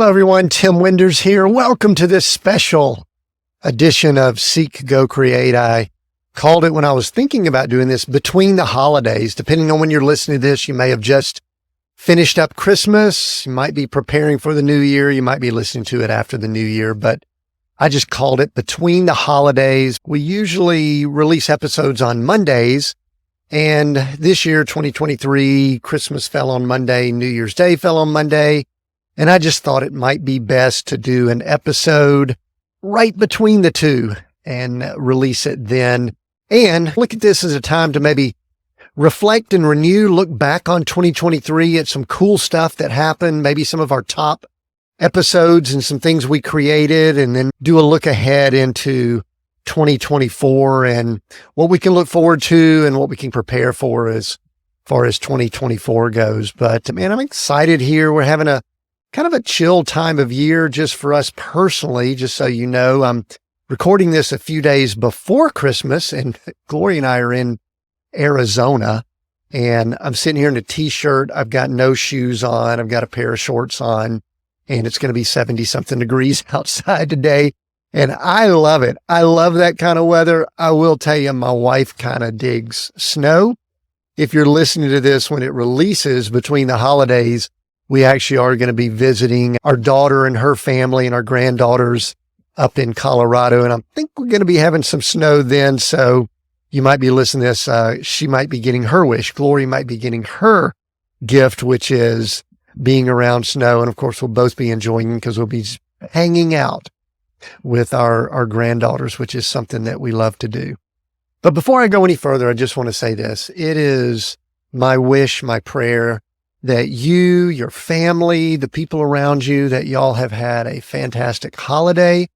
Hello, everyone. Tim Winders here. Welcome to this special edition of Seek, Go, Create. I called it when I was thinking about doing this between the holidays. Depending on when you're listening to this, you may have just finished up Christmas. You might be preparing for the new year. You might be listening to it after the new year, but I just called it between the holidays. We usually release episodes on Mondays, and this year, 2023, Christmas fell on Monday, New Year's Day fell on Monday. And I just thought it might be best to do an episode right between the two and release it then. And look at this as a time to maybe reflect and renew, look back on 2023 at some cool stuff that happened, maybe some of our top episodes and some things we created, and then do a look ahead into 2024 and what we can look forward to and what we can prepare for as far as 2024 goes. But man, I'm excited here. We're having a kind of a chill time of year just for us personally. Just so you know, I'm recording this a few days before Christmas, and Glory and I are in Arizona, and I'm sitting here in a t-shirt. I've got no shoes on. I've got a pair of shorts on, and it's going to be 70 something degrees outside today. And I love it. I love that kind of weather. I will tell you, my wife kind of digs snow. If you're listening to this when it releases between the holidays, we actually are going to be visiting our daughter and her family and our granddaughters up in Colorado. And I think we're going to be having some snow then. So you might be listening to this. She might be getting her wish. Glory might be getting her gift, which is being around snow. And of course, we'll both be enjoying because we'll be hanging out with our granddaughters, which is something that we love to do. But before I go any further, I just want to say this. It is my wish, my prayer, that you, your family, the people around you, that y'all have had a fantastic holiday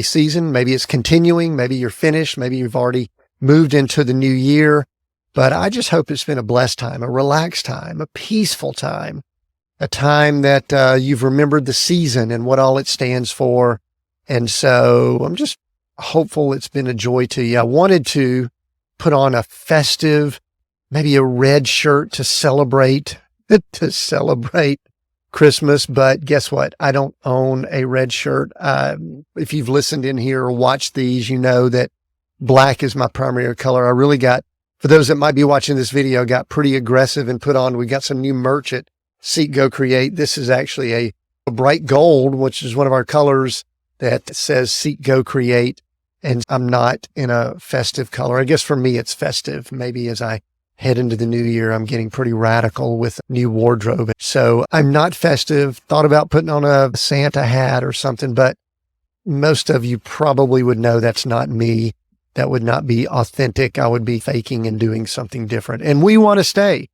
season. Maybe it's continuing. Maybe you're finished. Maybe you've already moved into the new year. But I just hope it's been a blessed time, a relaxed time, a peaceful time, a time that you've remembered the season and what all it stands for. And so I'm just hopeful it's been a joy to you. I wanted to put on a festive, maybe a red shirt to celebrate Christmas. But guess what? I don't own a red shirt. If you've listened in here or watched these, you know that black is my primary color. I really got, for those that might be watching this video, got pretty aggressive and put on, we got some new merch at Seek, Go, Create. This is actually a bright gold, which is one of our colors that says Seek, Go, Create. And I'm not in a festive color. I guess for me, it's festive. Maybe as I head into the new year, I'm getting pretty radical with new wardrobe. So I'm not festive. Thought about putting on a Santa hat or something, but most of you probably would know that's not me. That would not be authentic. I would be faking and doing something different. And we want to stay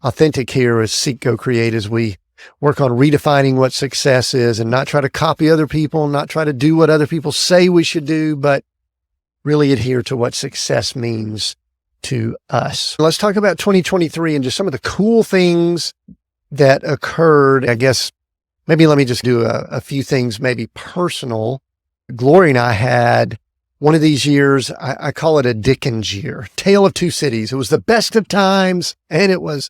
authentic here as Seek, Go, Create, as we work on redefining what success is and not try to copy other people, not try to do what other people say we should do, but really adhere to what success means to us. Let's talk about 2023 and just some of the cool things that occurred. I guess maybe let me just do a few things, maybe personal. Glory and I had one of these years, I call it a Dickens year, Tale of Two Cities. It was the best of times and it was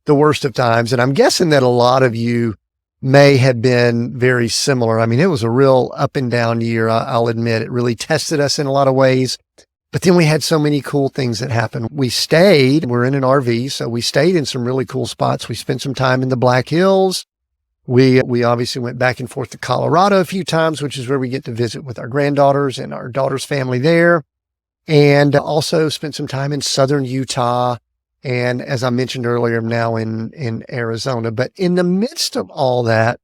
the worst of times. And I'm guessing that a lot of you may have been very similar. I mean, it was a real up and down year. I'll admit it really tested us in a lot of ways. But then we had so many cool things that happened. We stayed, we're in an RV, so we stayed in some really cool spots. We spent some time in the Black Hills. We obviously went back and forth to Colorado a few times, which is where we get to visit with our granddaughters and our daughter's family there. And also spent some time in southern Utah. And as I mentioned earlier, I'm now in Arizona. But in the midst of all that,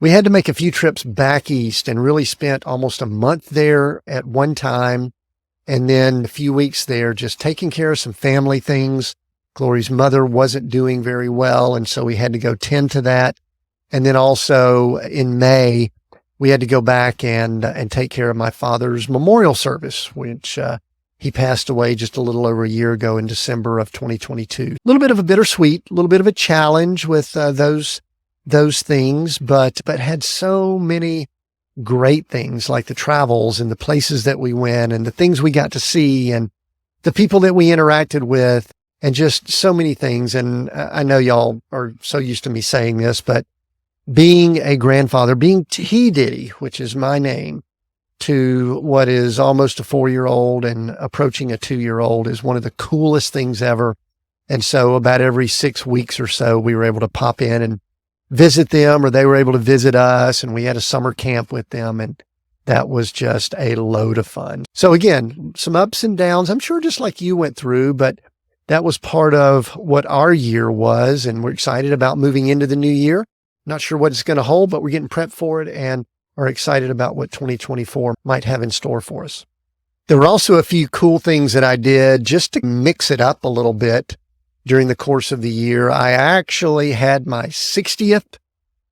we had to make a few trips back east and really spent almost a month there at one time. And then a few weeks there, just taking care of some family things. Glory's mother wasn't doing very well, and so we had to go tend to that. And then also in May, we had to go back and take care of my father's memorial service, which he passed away just a little over a year ago in December of 2022. A little bit of a bittersweet, a little bit of a challenge with those things, but had so many great things like the travels and the places that we went and the things we got to see and the people that we interacted with and just so many things. And I know y'all are so used to me saying this, but being a grandfather, being T Diddy, which is my name, to what is almost a 4-year-old and approaching a 2-year-old is one of the coolest things ever. And so about every 6 weeks or so, we were able to pop in and visit them, or they were able to visit us. And we had a summer camp with them. And that was just a load of fun. So again, some ups and downs, I'm sure just like you went through, but that was part of what our year was. And we're excited about moving into the new year. Not sure what it's going to hold, but we're getting prepped for it and are excited about what 2024 might have in store for us. There were also a few cool things that I did just to mix it up a little bit during the course of the year. I actually had my 60th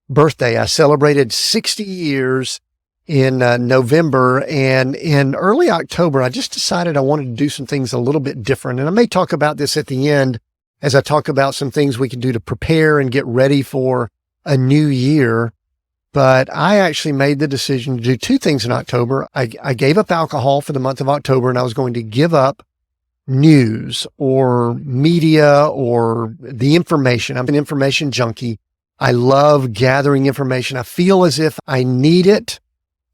birthday. I celebrated 60 years in November, and in early October, I just decided I wanted to do some things a little bit different. And I may talk about this at the end as I talk about some things we can do to prepare and get ready for a new year. But I actually made the decision to do two things in October. I gave up alcohol for the month of October, and I was going to give up news or media or the information. I'm an information junkie. I love gathering information. I feel as if I need it.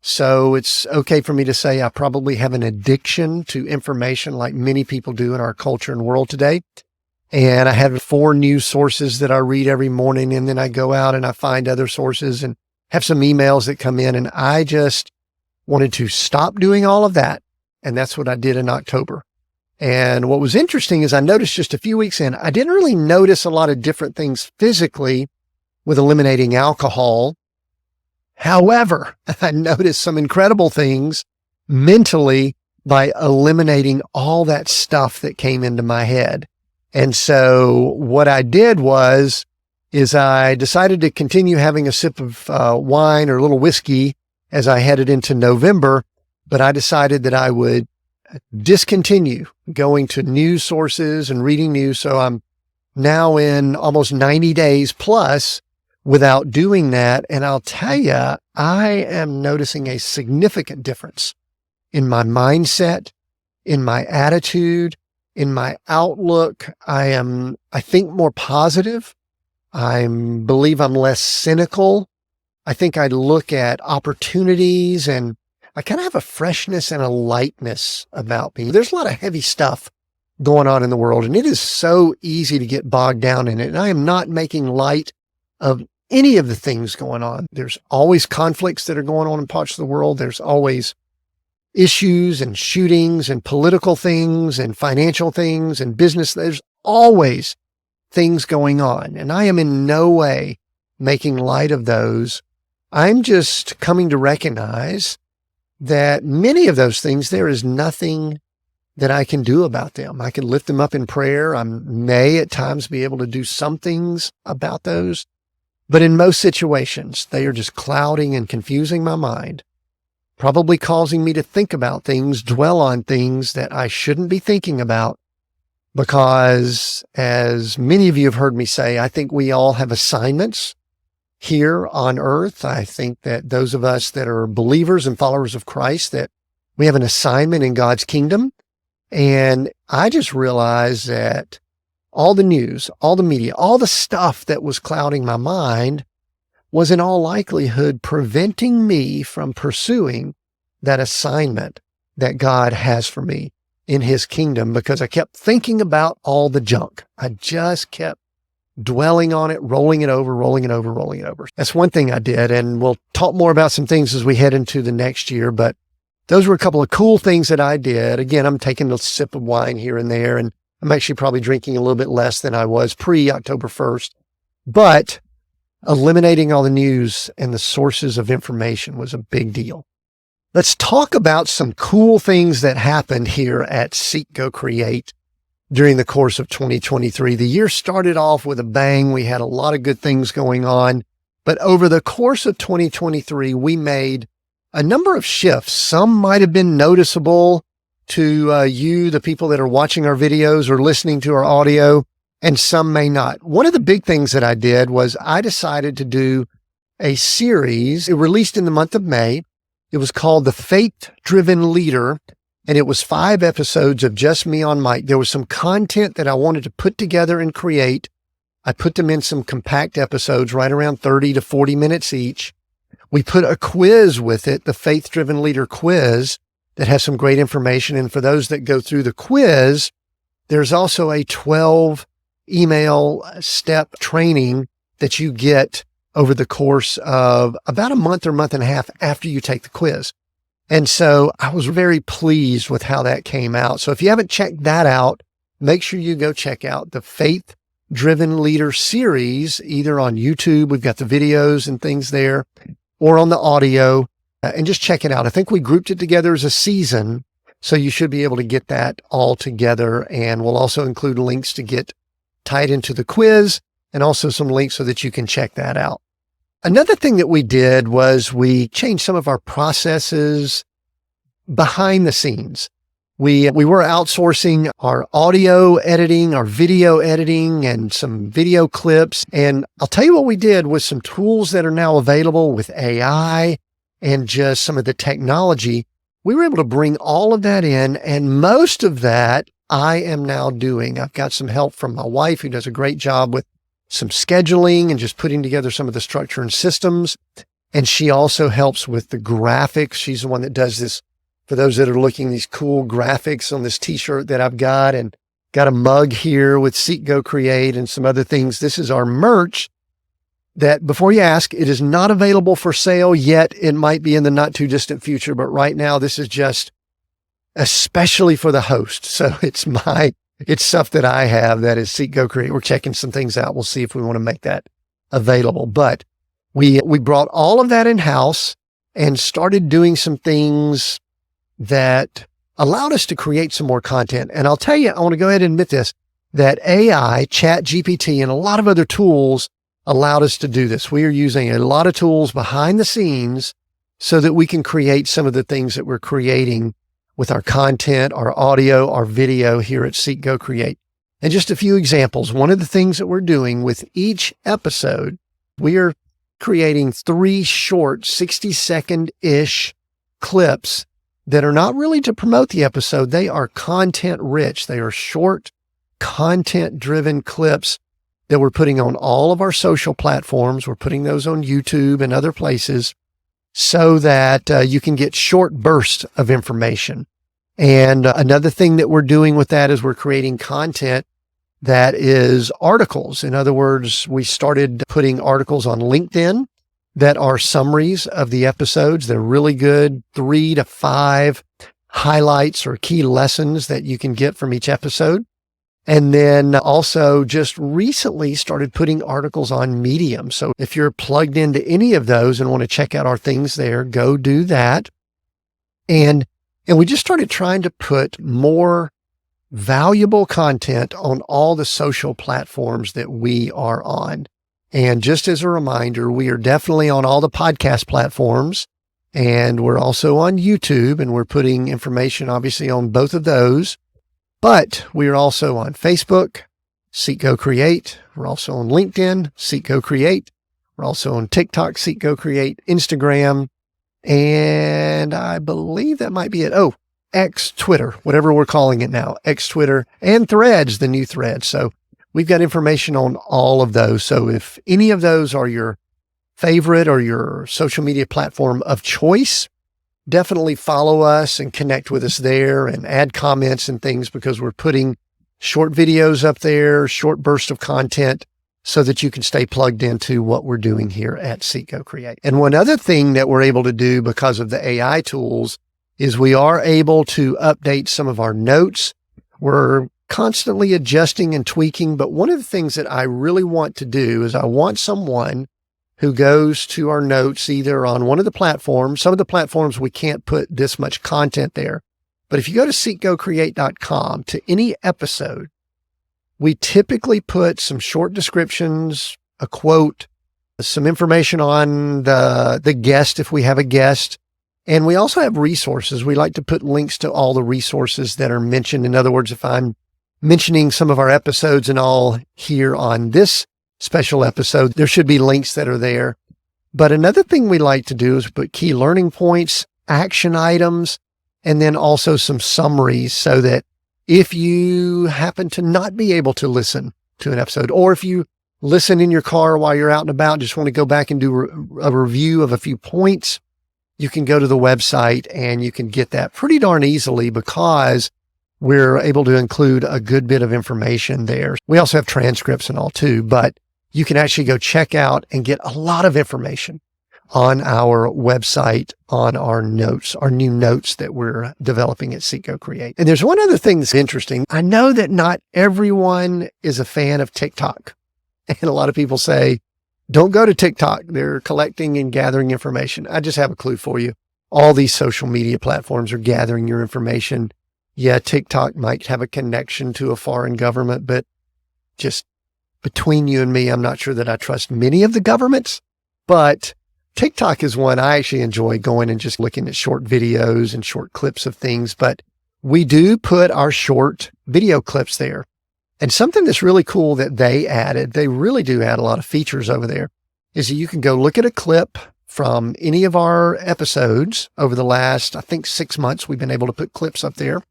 So it's okay for me to say I probably have an addiction to information like many people do in our culture and world today. And I have 4 news sources that I read every morning, and then I go out and I find other sources and have some emails that come in, and I just wanted to stop doing all of that. And that's what I did in October. And what was interesting is I noticed just a few weeks in, I didn't really notice a lot of different things physically with eliminating alcohol. However, I noticed some incredible things mentally by eliminating all that stuff that came into my head. And so what I did is I decided to continue having a sip of wine or a little whiskey as I headed into November, but I decided that I would discontinue going to news sources and reading news. So I'm now in almost 90 days plus without doing that. And I'll tell you, I am noticing a significant difference in my mindset, in my attitude, in my outlook. I think, more positive. I believe I'm less cynical. I think I look at opportunities, and I kind of have a freshness and a lightness about me. There's a lot of heavy stuff going on in the world, and it is so easy to get bogged down in it. And I am not making light of any of the things going on. There's always conflicts that are going on in parts of the world. There's always issues and shootings and political things and financial things and business. There's always things going on. And I am in no way making light of those. I'm just coming to recognize that many of those things, there is nothing that I can do about them. I can lift them up in prayer. I may at times be able to do some things about those, but in most situations, they are just clouding and confusing my mind, probably causing me to think about things, dwell on things that I shouldn't be thinking about. Because, as many of you have heard me say, I think we all have assignments here on earth. I think that those of us that are believers and followers of Christ, that we have an assignment in God's kingdom. And I just realized that all the news, all the media, all the stuff that was clouding my mind was in all likelihood preventing me from pursuing that assignment that God has for me in his kingdom, because I kept thinking about all the junk. I just kept dwelling on it, rolling it over. That's one thing I did. And we'll talk more about some things as we head into the next year, but those were a couple of cool things that I did. Again, I'm taking a sip of wine here and there, and I'm actually probably drinking a little bit less than I was pre-October 1st, but eliminating all the news and the sources of information was a big deal. Let's talk about some cool things that happened here at Seek, Go, Create during the course of 2023. The year started off with a bang. We had a lot of good things going on, but over the course of 2023, we made a number of shifts. Some might have been noticeable to you, the people that are watching our videos or listening to our audio, and some may not. One of the big things that I did was I decided to do a series. It released in the month of May. It was called The Faith-Driven Leader, and it was 5 episodes of just me on mic. There was some content that I wanted to put together and create I put them in some compact episodes, right around 30 to 40 minutes each. We put a quiz with it, the Faith Driven Leader quiz, that has some great information. And for those that go through the quiz, there's also a 12 email step training that you get over the course of about a month or month and a half after you take the quiz. And so I was very pleased with how that came out. So if you haven't checked that out, make sure you go check out the Faith Driven Leader series, either on YouTube, we've got the videos and things there, or on the audio, and just check it out. I think we grouped it together as a season, so you should be able to get that all together. And we'll also include links to get tied into the quiz and also some links so that you can check that out. Another thing that we did was we changed some of our processes behind the scenes. We were outsourcing our audio editing, our video editing, and some video clips. And I'll tell you what we did with some tools that are now available with AI and just some of the technology. We were able to bring all of that in, and most of that I am now doing. I've got some help from my wife, who does a great job with some scheduling and just putting together some of the structure and systems. And she also helps with the graphics. She's the one that does this. For those that are looking, these cool graphics on this t-shirt that I've got, and got a mug here with Seek, Go, Create and some other things. This is our merch that, before you ask, it is not available for sale yet. It might be in the not too distant future, but right now this is just especially for the host. So it's stuff that I have that is Seek, Go, Create. We're checking some things out. We'll see if we want to make that available. But we brought all of that in-house and started doing some things that allowed us to create some more content. And I'll tell you, I want to go ahead and admit this, that AI, Chat GPT, and a lot of other tools allowed us to do this. We are using a lot of tools behind the scenes so that we can create some of the things that we're creating with our content, our audio, our video here at Seek, Go, Create. And just a few examples. One of the things that we're doing with each episode, we are creating 3 short 60-second-ish clips that are not really to promote the episode. They are content rich. They are short, content driven clips that we're putting on all of our social platforms. We're putting those on YouTube and other places so that you can get short bursts of information. And another thing that we're doing with that is we're creating content that is articles. In other words, we started putting articles on LinkedIn that are summaries of the episodes. They're really good, 3 to 5 highlights or key lessons that you can get from each episode. And then also just recently started putting articles on Medium. So if you're plugged into any of those and want to check out our things there, go do that. And we just started trying to put more valuable content on all the social platforms that we are on. And just as a reminder, we are definitely on all the podcast platforms, and we're also on YouTube, and we're putting information obviously on both of those. But we are also on Facebook, Seek, Go, Create. We're also on LinkedIn, Seek, Go, Create. We're also on TikTok, Seek, Go, Create, Instagram, and I believe that might be it. Oh, X, Twitter, whatever we're calling it now, X, Twitter, and Threads, the new Threads. So we've got information on all of those. So if any of those are your favorite or your social media platform of choice, definitely follow us and connect with us there and add comments and things, because we're putting short videos up there, short bursts of content, so that you can stay plugged into what we're doing here at Seek, Go, Create. And one other thing that we're able to do because of the AI tools is we are able to update some of our notes. We're constantly adjusting and tweaking, but one of the things that I really want to do is I want someone who goes to our notes either on one of the platforms. Some of the platforms we can't put this much content there, but if you go to seekgocreate.com to any episode, we typically put some short descriptions, a quote, some information on the guest if we have a guest. And we also have resources. We like to put links to all the resources that are mentioned. In other words, if I'm mentioning some of our episodes and all here on this special episode, there should be links that are there. But another thing we like to do is put key learning points, action items, and then also some summaries, so that if you happen to not be able to listen to an episode, or if you listen in your car while you're out and about, just want to go back and do a review of a few points, you can go to the website and you can get that pretty darn easily because we're able to include a good bit of information there. We also have transcripts and all too, but you can actually go check out and get a lot of information on our website, on our notes, our new notes that we're developing at Seek Go Create. And there's one other thing that's interesting. I know that not everyone is a fan of TikTok. And a lot of people say, don't go to TikTok. They're collecting and gathering information. I just have a clue for you. All these social media platforms are gathering your information. Yeah, TikTok might have a connection to a foreign government, but just between you and me, I'm not sure that I trust many of the governments, but TikTok is one I actually enjoy going and just looking at short videos and short clips of things, but we do put our short video clips there. And something that's really cool that they added, they really do add a lot of features over there, is that you can go look at a clip from any of our episodes over the last, I think 6 months, we've been able to put clips up there.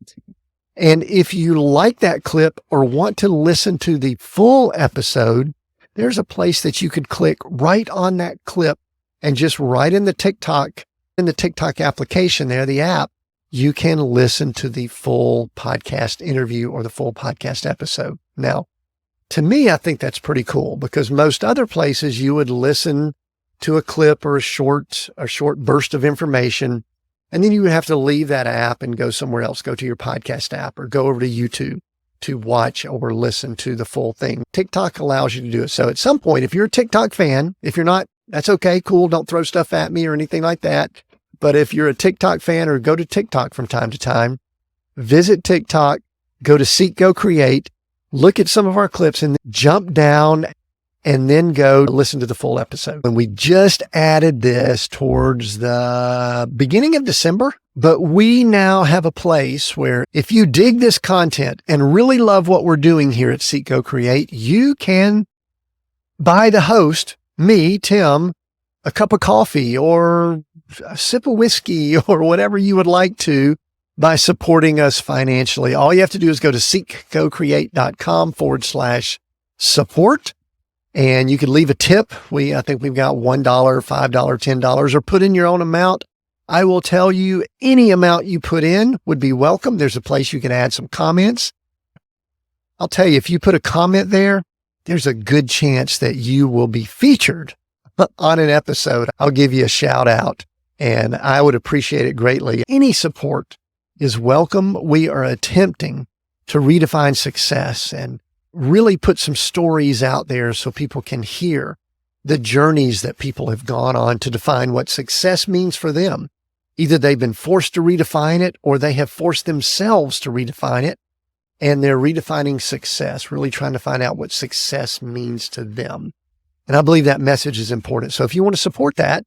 And if you like that clip or want to listen to the full episode, there's a place that you could click right on that clip and just right in the TikTok application there, the app, you can listen to the full podcast interview or the full podcast episode. Now, to me, I think that's pretty cool because most other places you would listen to a clip or a short burst of information, and then you would have to leave that app and go somewhere else, go to your podcast app or go over to YouTube to watch or listen to the full thing. TikTok allows you to do it. So at some point, if you're a TikTok fan, if you're not, that's okay, cool. Don't throw stuff at me or anything like that. But if you're a TikTok fan or go to TikTok from time to time, visit TikTok, go to Seek Go Create, look at some of our clips and jump down and then go listen to the full episode. And we just added this towards the beginning of December, but we now have a place where if you dig this content and really love what we're doing here at Seek Go Create, you can buy the host, me, Tim, a cup of coffee or a sip of whiskey or whatever you would like to by supporting us financially. All you have to do is go to seekgocreate.com/support and you can leave a tip. I think we've got $1, $5, $10, or put in your own amount. I will tell you any amount you put in would be welcome. There's a place you can add some comments. I'll tell you, if you put a comment there, there's a good chance that you will be featured on an episode. I'll give you a shout out and I would appreciate it greatly. Any support is welcome. We are attempting to redefine success and really put some stories out there so people can hear the journeys that people have gone on to define what success means for them. Either they've been forced to redefine it or they have forced themselves to redefine it. And they're redefining success, really trying to find out what success means to them. And I believe that message is important. So if you want to support that,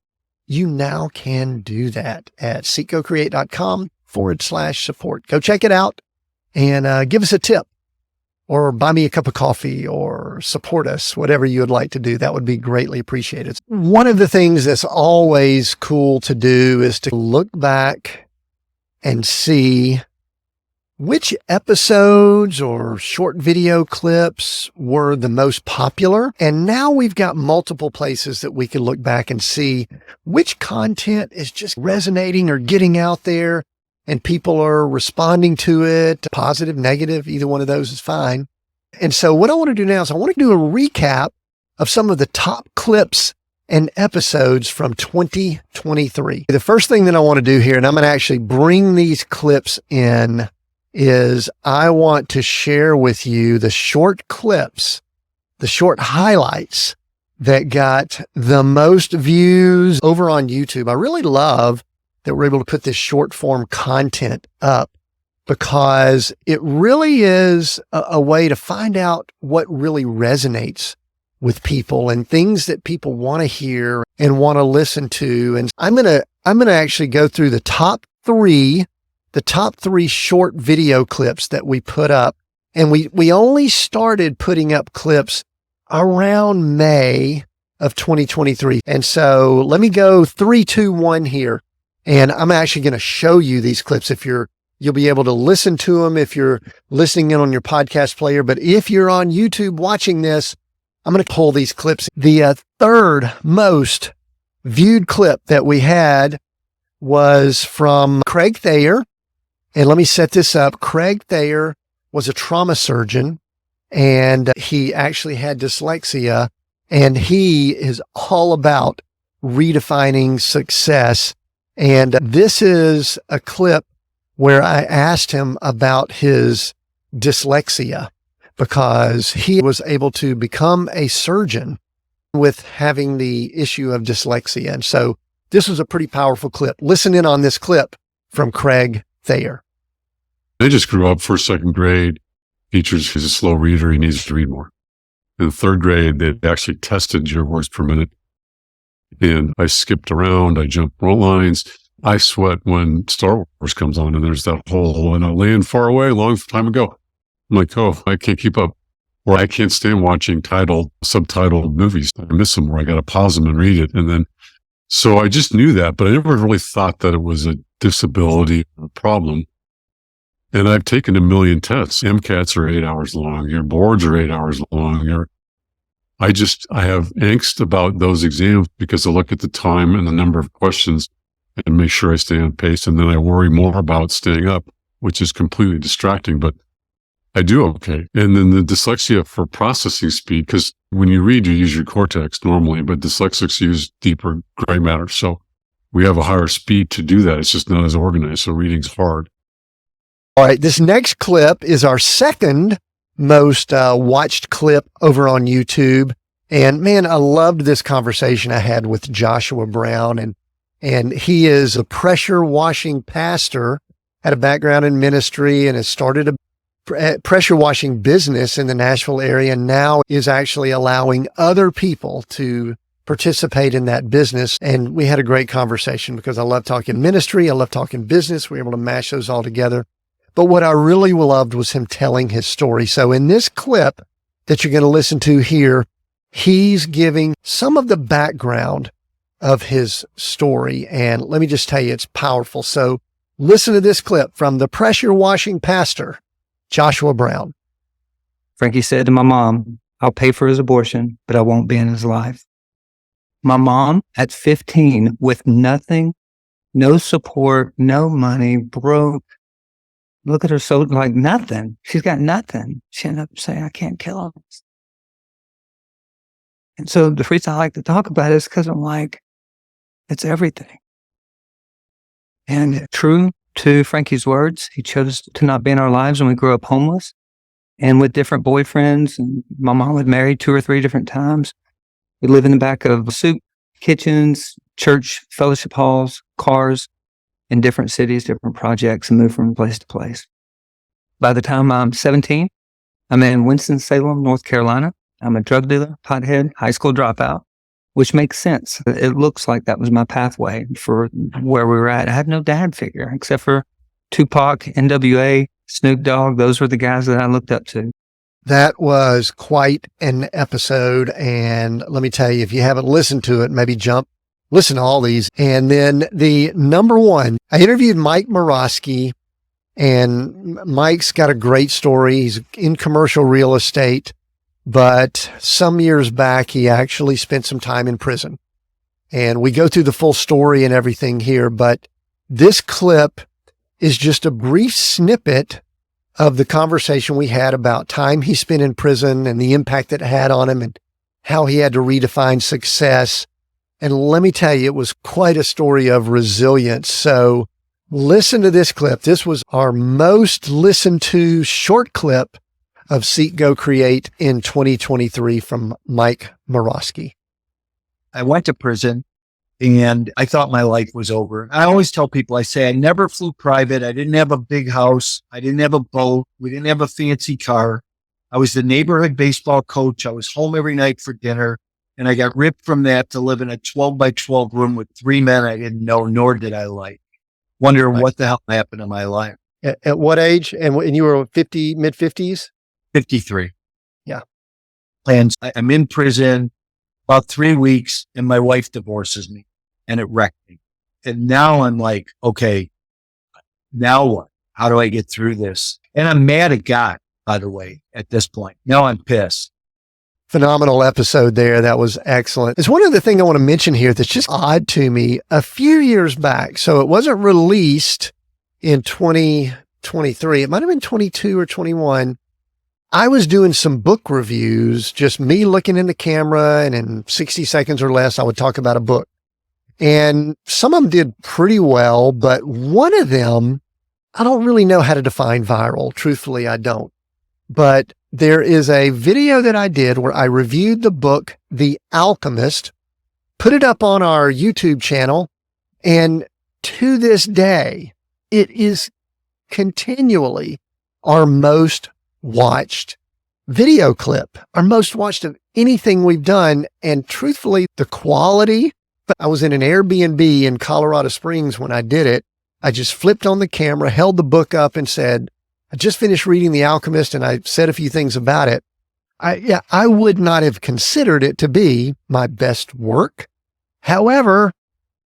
you now can do that at seekgocreate.com/support. Go check it out and give us a tip or buy me a cup of coffee or support us, whatever you would like to do. That would be greatly appreciated. One of the things that's always cool to do is to look back and see which episodes or short video clips were the most popular. And now we've got multiple places that we can look back and see which content is just resonating or getting out there and people are responding to it, positive, negative, either one of those is fine. And so what I want to do now is I want to do a recap of some of the top clips and episodes from 2023. The first thing that I want to do here, and I'm going to actually bring these clips in, is I want to share with you the short clips, the short highlights that got the most views over on YouTube. I really love that we're able to put this short form content up because it really is a way to find out what really resonates with people and things that people want to hear and want to listen to. And I'm going to actually go through the top three short video clips that we put up. And we only started putting up clips around May of 2023. And so let me go 3, 2, 1 here. And I'm actually going to show you these clips. You'll be able to listen to them if you're listening in on your podcast player. But if you're on YouTube watching this, I'm going to pull these clips. The third most viewed clip that we had was from Craig Thayer. And let me set this up. Craig Thayer was a trauma surgeon, and he actually had dyslexia, and he is all about redefining success. And this is a clip where I asked him about his dyslexia, because he was able to become a surgeon with having the issue of dyslexia. And so this was a pretty powerful clip. Listen in on this clip from Craig Thayer. I just grew up first, second grade. Teachers, he's a slow reader. He needs to read more. In the third grade, they actually tested your words per minute. And I skipped around. I jumped roll lines. I sweat when Star Wars comes on and there's that whole, and I land far away a long time ago. I'm like, oh, I can't keep up. Or I can't stand watching subtitled movies. I miss them where I got to pause them and read it. And then, so I just knew that, but I never really thought that it was a disability or a problem. And I've taken a million tests. MCATs are 8 hours long. Your boards are 8 hours long. I have angst about those exams because I look at the time and the number of questions and make sure I stay on pace. And then I worry more about staying up, which is completely distracting, but I do okay. And then the dyslexia for processing speed, because when you read, you use your cortex normally, but dyslexics use deeper gray matter. So we have a higher speed to do that. It's just not as organized. So reading's hard. All right. This next clip is our second most watched clip over on YouTube. And man, I loved this conversation I had with Joshua Brown. And he is a pressure washing pastor, had a background in ministry, and has started a pressure washing business in the Nashville area, and now is actually allowing other people to participate in that business. And we had a great conversation because I love talking ministry. I love talking business. We were able to mash those all together. But what I really loved was him telling his story. So in this clip that you're going to listen to here, he's giving some of the background of his story. And let me just tell you, it's powerful. So listen to this clip from the pressure washing pastor, Joshua Brown. Frankie said to my mom, I'll pay for his abortion, but I won't be in his life. My mom at 15 with nothing, no support, no money, broke. Look at her, so like nothing. She's got nothing. She ended up saying, I can't kill him. And so the reason I like to talk about it is because I'm like, it's everything. And true to Frankie's words, he chose to not be in our lives when we grew up homeless and with different boyfriends. And my mom had married 2 or 3 different times. We lived in the back of soup kitchens, church fellowship halls, cars in different cities, different projects, and moved from place to place. By the time I'm 17, I'm in Winston-Salem, North Carolina. I'm a drug dealer, pothead, high school dropout, which makes sense. It looks like that was my pathway for where we were at. I had no dad figure except for Tupac, NWA, Snoop Dogg. Those were the guys that I looked up to. That was quite an episode. And let me tell you, if you haven't listened to it, maybe listen to all these. And then the number one, I interviewed Mike Murawski, and Mike's got a great story. He's in commercial real estate, but some years back, he actually spent some time in prison. And we go through the full story and everything here, but this clip is just a brief snippet of the conversation we had about time he spent in prison and the impact that it had on him and how he had to redefine success. And let me tell you, it was quite a story of resilience. So listen to this clip. This was our most listened to short clip of Seek, Go, Create in 2023 from Mike Murawski. I went to prison and I thought my life was over. I always tell people, I say, I never flew private. I didn't have a big house. I didn't have a boat. We didn't have a fancy car. I was the neighborhood baseball coach. I was home every night for dinner. And I got ripped from that to live in a 12 by 12 room with 3 men I didn't know, nor did I like. Wonder what the hell happened in my life. At what age? And you were 50, mid 50s? 53. Yeah. And I'm in prison about 3 weeks and my wife divorces me and it wrecked me. And now I'm like, okay, now what? How do I get through this? And I'm mad at God, by the way, at this point. Now I'm pissed. Phenomenal episode there. That was excellent. There's one other thing I want to mention here that's just odd to me. A few years back, so it wasn't released in 2023. It might have been 22 or 21. I was doing some book reviews, just me looking in the camera, and in 60 seconds or less, I would talk about a book. And some of them did pretty well, but one of them, I don't really know how to define viral. Truthfully, I don't. But there is a video that I did where I reviewed the book, The Alchemist, put it up on our YouTube channel, and to this day, it is continually our most watched video clip, our most watched of anything we've done. And truthfully, the quality, I was in an Airbnb in Colorado Springs when I did it. I just flipped on the camera, held the book up and said, I just finished reading The Alchemist, and I said a few things about it. I would not have considered it to be my best work. However,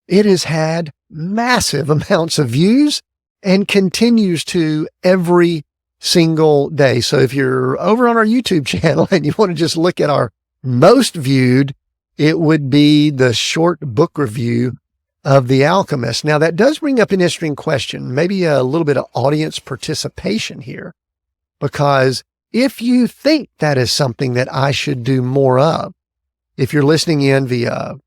it has had massive amounts of views and continues to every single day. So if you're over on our YouTube channel and you want to just look at our most viewed, it would be the short book review of The Alchemist. Now, that does bring up an interesting question, maybe a little bit of audience participation here, because if you think that is something that I should do more of, if you're listening in via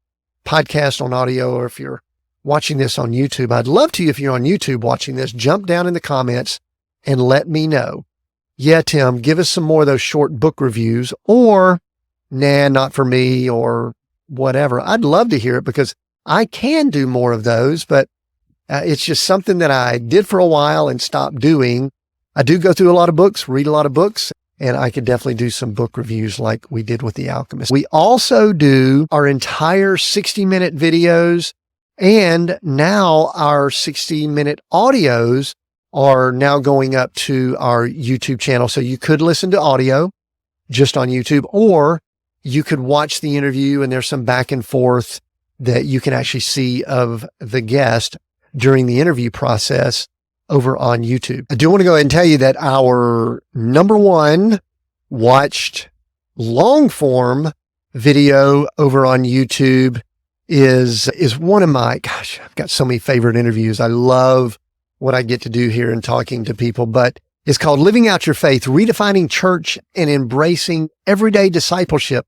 podcast on audio, or if you're watching this on YouTube, I'd love to, if you're on YouTube watching this, jump down in the comments and let me know. Yeah, Tim, give us some more of those short book reviews, or nah, not for me, or whatever. I'd love to hear it, because I can do more of those, but it's just something that I did for a while and stopped doing. I do go through a lot of books, read a lot of books, and I could definitely do some book reviews like we did with The Alchemist. We also do our entire 60-minute videos, and now our 60-minute audios are now going up to our YouTube channel. So you could listen to audio just on YouTube, or you could watch the interview, and there's some back and forth that you can actually see of the guest during the interview process over on YouTube. I do want to go ahead and tell you that our number one watched long form video over on YouTube is one of my, gosh, I've got so many favorite interviews. I love what I get to do here and talking to people, but it's called Living Out Your Faith, Redefining Church and Embracing Everyday Discipleship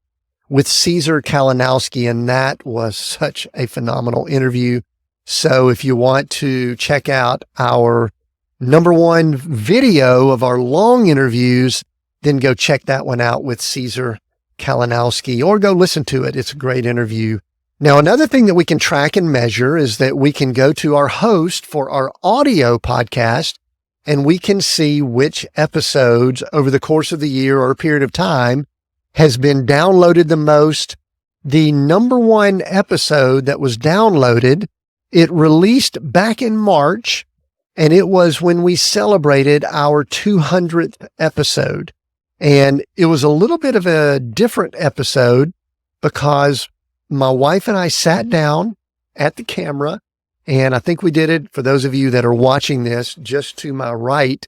with Caesar Kalinowski. And that was such a phenomenal interview. So if you want to check out our number one video of our long interviews, then go check that one out with Caesar Kalinowski, or go listen to it. It's a great interview. Now, another thing that we can track and measure is that we can go to our host for our audio podcast, and we can see which episodes over the course of the year or a period of time has been downloaded the most. The number one episode that was downloaded, it released back in March, and it was when we celebrated our 200th episode. And it was a little bit of a different episode because my wife and I sat down at the camera, and I think we did it, for those of you that are watching this, just to my right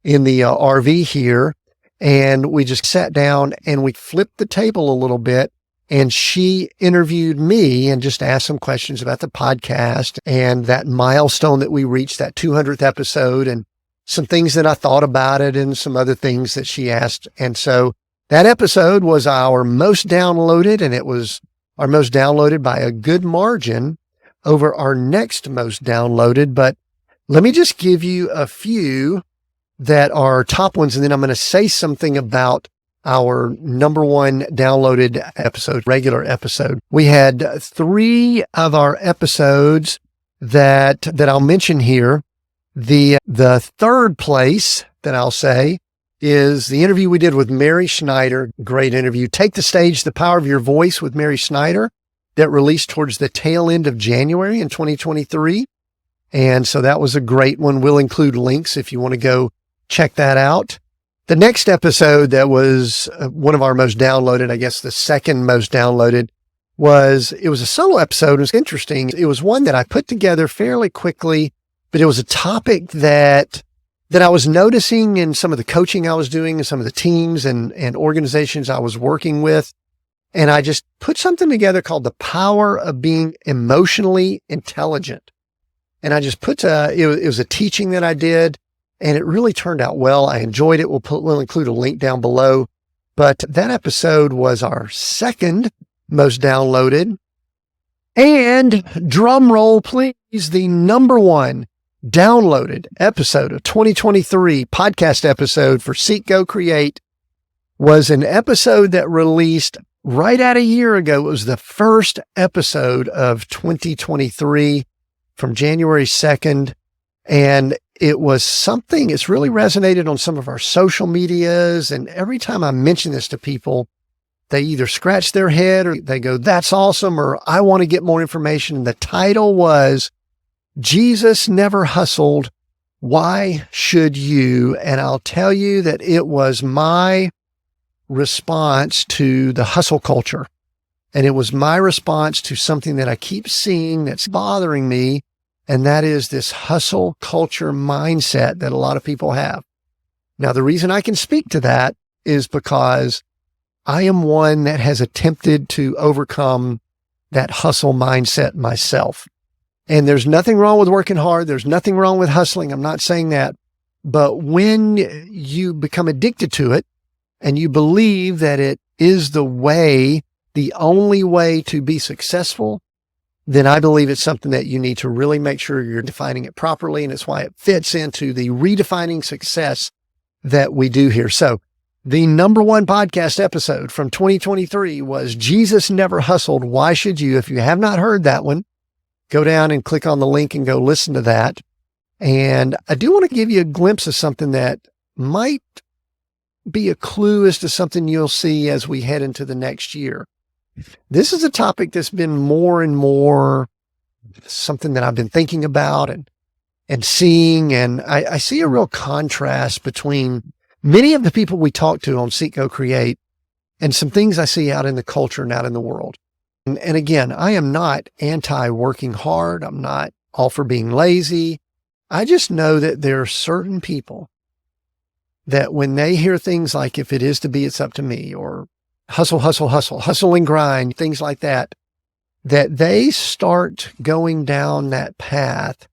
in the RV here. And we just sat down and we flipped the table a little bit, and she interviewed me and just asked some questions about the podcast and that milestone that we reached, that 200th episode, and some things that I thought about it and some other things that she asked. And so that episode was our most downloaded, and it was our most downloaded by a good margin over our next most downloaded. But let me just give you a few that are top ones, and then I'm going to say something about our number one downloaded episode, regular episode. We had 3 of our episodes that I'll mention here. The third place that I'll say is the interview we did with Mary Schneider. Great interview. Take the Stage, The Power of Your Voice with Mary Schneider, that released towards the tail end of January in 2023. And so that was a great one. We'll include links if you want to go check that out. The next episode that was one of our most downloaded, I guess the second most downloaded, it was a solo episode. It was interesting. It was one that I put together fairly quickly, but it was a topic that I was noticing in some of the coaching I was doing and some of the teams and organizations I was working with. And I just put something together called The Power of Being Emotionally Intelligent. And I just put, it was a teaching that I did, and it really turned out well. I enjoyed it. We'll include a link down below. But that episode was our second most downloaded. And drum roll, please, the number one downloaded episode of 2023 podcast episode for Seek, Go, Create was an episode that released right at a year ago. It was the first episode of 2023 from January 2nd. And it was something, it's really resonated on some of our social medias. And every time I mention this to people, they either scratch their head or they go, that's awesome, or I want to get more information. And the title was Jesus Never Hustled. Why should you? And I'll tell you that it was my response to the hustle culture. And it was my response to something that I keep seeing that's bothering me. And that is this hustle culture mindset that a lot of people have. Now, the reason I can speak to that is because I am one that has attempted to overcome that hustle mindset myself. And there's nothing wrong with working hard. There's nothing wrong with hustling. I'm not saying that. But when you become addicted to it and you believe that it is the only way to be successful, then I believe it's something that you need to really make sure you're defining it properly. And it's why it fits into the redefining success that we do here. So the number one podcast episode from 2023 was Jesus Never Hustled. Why should you? If you have not heard that one, go down and click on the link and go listen to that. And I do want to give you a glimpse of something that might be a clue as to something you'll see as we head into the next year. This is a topic that's been more and more something that I've been thinking about and seeing. And I see a real contrast between many of the people we talk to on Seek, Go, Create and some things I see out in the culture and out in the world. And again, I am not anti-working hard. I'm not all for being lazy. I just know that there are certain people that when they hear things like, if it is to be, it's up to me, or hustle and grind, things like that, that they start going down that path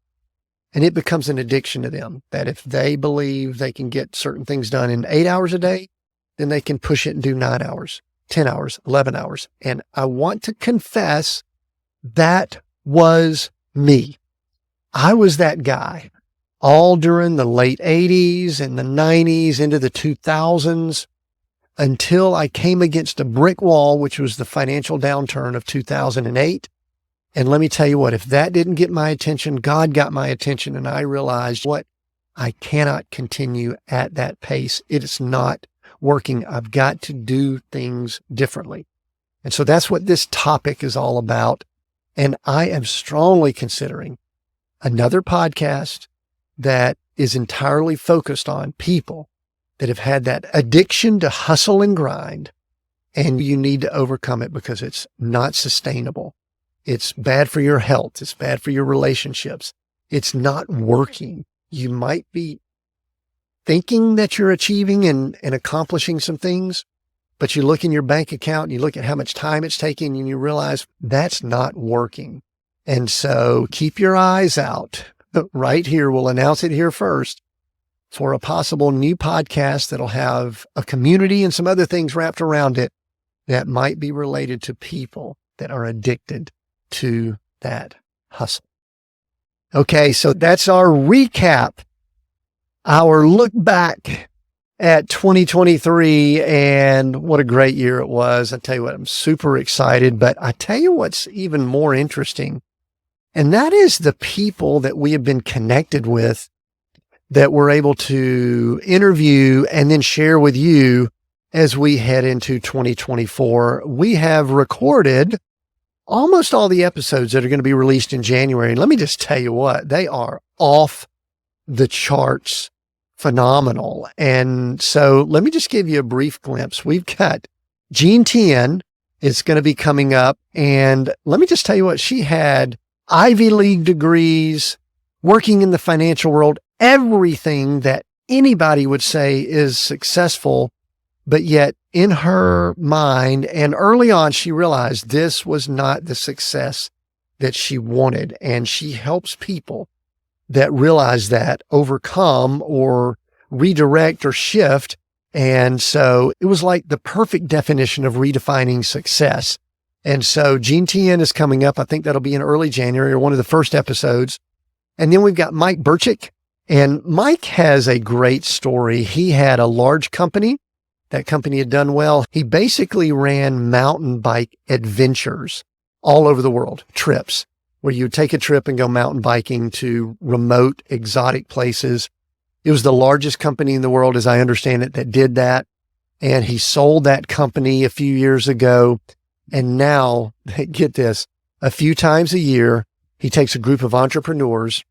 and it becomes an addiction to them. That if they believe they can get certain things done in 8 hours a day, then they can push it and do 9 hours, 10 hours, 11 hours. And I want to confess that was me. I was that guy all during the late 80s and the 90s into the 2000s until I came against a brick wall, which was the financial downturn of 2008. And let me tell you what, if that didn't get my attention, God got my attention. And I realized I cannot continue at that pace. It is not working. I've got to do things differently. And so that's what this topic is all about. And I am strongly considering another podcast that is entirely focused on people that have had that addiction to hustle and grind, and you need to overcome it because it's not sustainable. It's bad for your health. It's bad for your relationships. It's not working. You might be thinking that you're achieving and accomplishing some things, but you look in your bank account and you look at how much time it's taking and you realize that's not working. And so keep your eyes out right here. We'll announce it here first for a possible new podcast that'll have a community and some other things wrapped around it that might be related to people that are addicted to that hustle. Okay, so that's our recap, our look back at 2023 and what a great year it was. I tell you what, I'm super excited, but I tell you what's even more interesting, and that is the people that we have been connected with that we're able to interview and then share with you as we head into 2024. We have recorded almost all the episodes that are going to be released in January. And let me just tell you what, they are off the charts phenomenal. And so let me just give you a brief glimpse. We've got Jean Tien is going to be coming up. And let me just tell you what, she had Ivy League degrees, working in the financial world, everything that anybody would say is successful. But yet in her mind and early on, she realized this was not the success that she wanted. And she helps people that realize that overcome or redirect or shift. And so it was like the perfect definition of redefining success. And so Gene TN is coming up. I think that'll be in early January or one of the first episodes. And then we've got Mike Burchick. And Mike has a great story. He had a large company. That company had done well. He basically ran mountain bike adventures all over the world, trips where you would take a trip and go mountain biking to remote, exotic places. It was the largest company in the world, as I understand it, that did that. And he sold that company a few years ago. And now, get this, a few times a year, he takes a group of entrepreneurs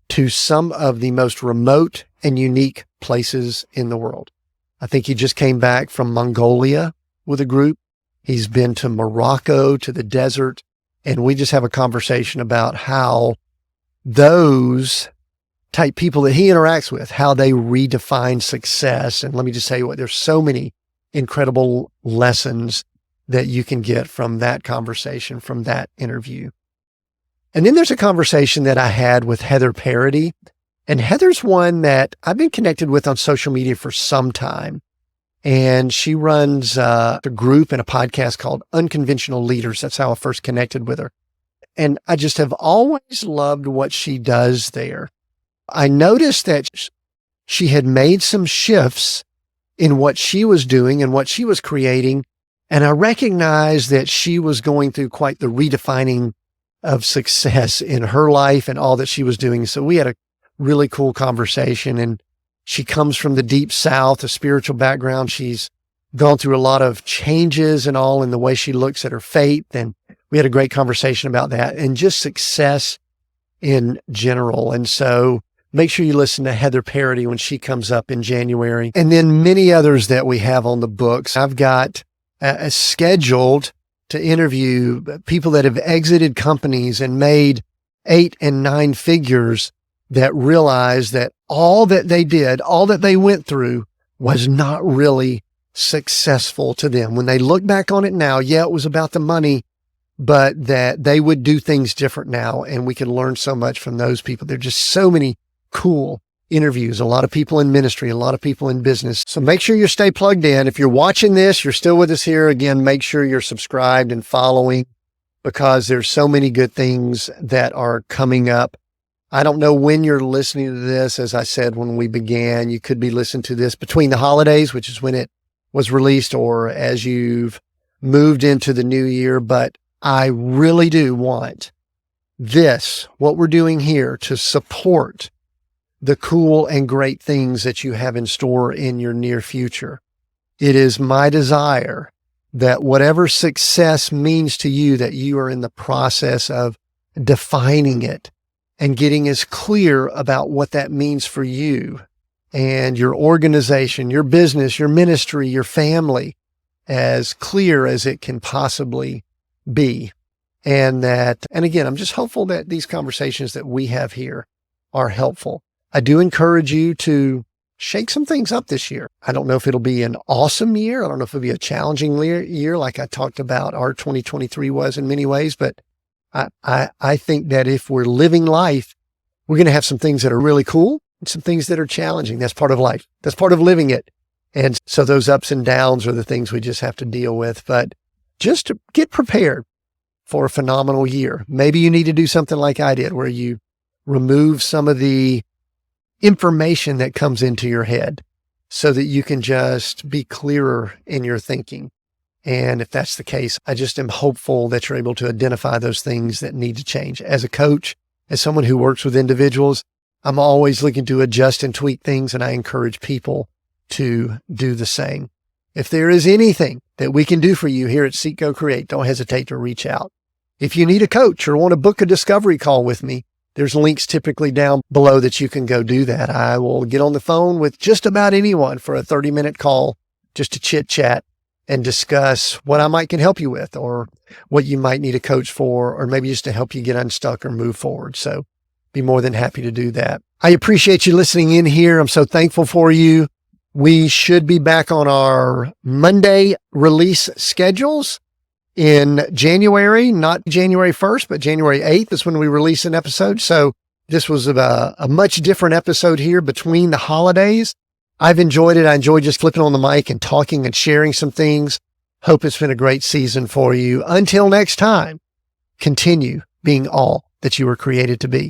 to some of the most remote and unique places in the world. I think he just came back from Mongolia with a group. He's been to Morocco, to the desert, and we just have a conversation about how those type people that he interacts with, how they redefine success. And let me just tell you what, there's so many incredible lessons that you can get from that conversation, from that interview. And then there's a conversation that I had with Heather Parody. And Heather's one that I've been connected with on social media for some time. And she runs a group and a podcast called Unconventional Leaders. That's how I first connected with her. And I just have always loved what she does there. I noticed that she had made some shifts in what she was doing and what she was creating. And I recognized that she was going through quite the redefining of success in her life and all that she was doing. So we had a really cool conversation, and she comes from the deep South, a spiritual background. She's gone through a lot of changes and all in the way she looks at her faith. And we had a great conversation about that and just success in general. And so make sure you listen to Heather Parody when she comes up in January, and then many others that we have on the books. I've got scheduled to interview people that have exited companies and made 8 and 9 figures that realized that all that they did, all that they went through was not really successful to them. When they look back on it now, yeah, it was about the money, but that they would do things different now. And we can learn so much from those people. There are just so many cool interviews, a lot of people in ministry, a lot of people in business. So make sure you stay plugged in. If you're watching this, you're still with us here. Again, make sure you're subscribed and following, because there's so many good things that are coming up. I don't know when you're listening to this. As I said, when we began, you could be listening to this between the holidays, which is when it was released, or as you've moved into the new year. But I really do want this, what we're doing here, to support the cool and great things that you have in store in your near future. It is my desire that whatever success means to you, that you are in the process of defining it and getting as clear about what that means for you and your organization, your business, your ministry, your family, as clear as it can possibly be. And again, I'm just hopeful that these conversations that we have here are helpful. I do encourage you to shake some things up this year. I don't know if it'll be an awesome year. I don't know if it'll be a challenging year like I talked about our 2023 was in many ways, but I think that if we're living life, we're going to have some things that are really cool and some things that are challenging. That's part of life. That's part of living it. And so those ups and downs are the things we just have to deal with. But just to get prepared for a phenomenal year. Maybe you need to do something like I did, where you remove some of the information that comes into your head so that you can just be clearer in your thinking. And if that's the case, I just am hopeful that you're able to identify those things that need to change. As a coach, as someone who works with individuals, I'm always looking to adjust and tweak things, and I encourage people to do the same. If there is anything that we can do for you here at Seek, Go, Create, don't hesitate to reach out. If you need a coach or want to book a discovery call with me, there's links typically down below that you can go do that. I will get on the phone with just about anyone for a 30-minute call just to chit chat and discuss what I can help you with, or what you might need a coach for, or maybe just to help you get unstuck or move forward. So be more than happy to do that. I appreciate you listening in here. I'm so thankful for you. We should be back on our Monday release schedules in January, not January 1st, but January 8th is when we release an episode. So this was a much different episode here between the holidays. I've enjoyed it. I enjoyed just flipping on the mic and talking and sharing some things. Hope it's been a great season for you. Until next time, continue being all that you were created to be.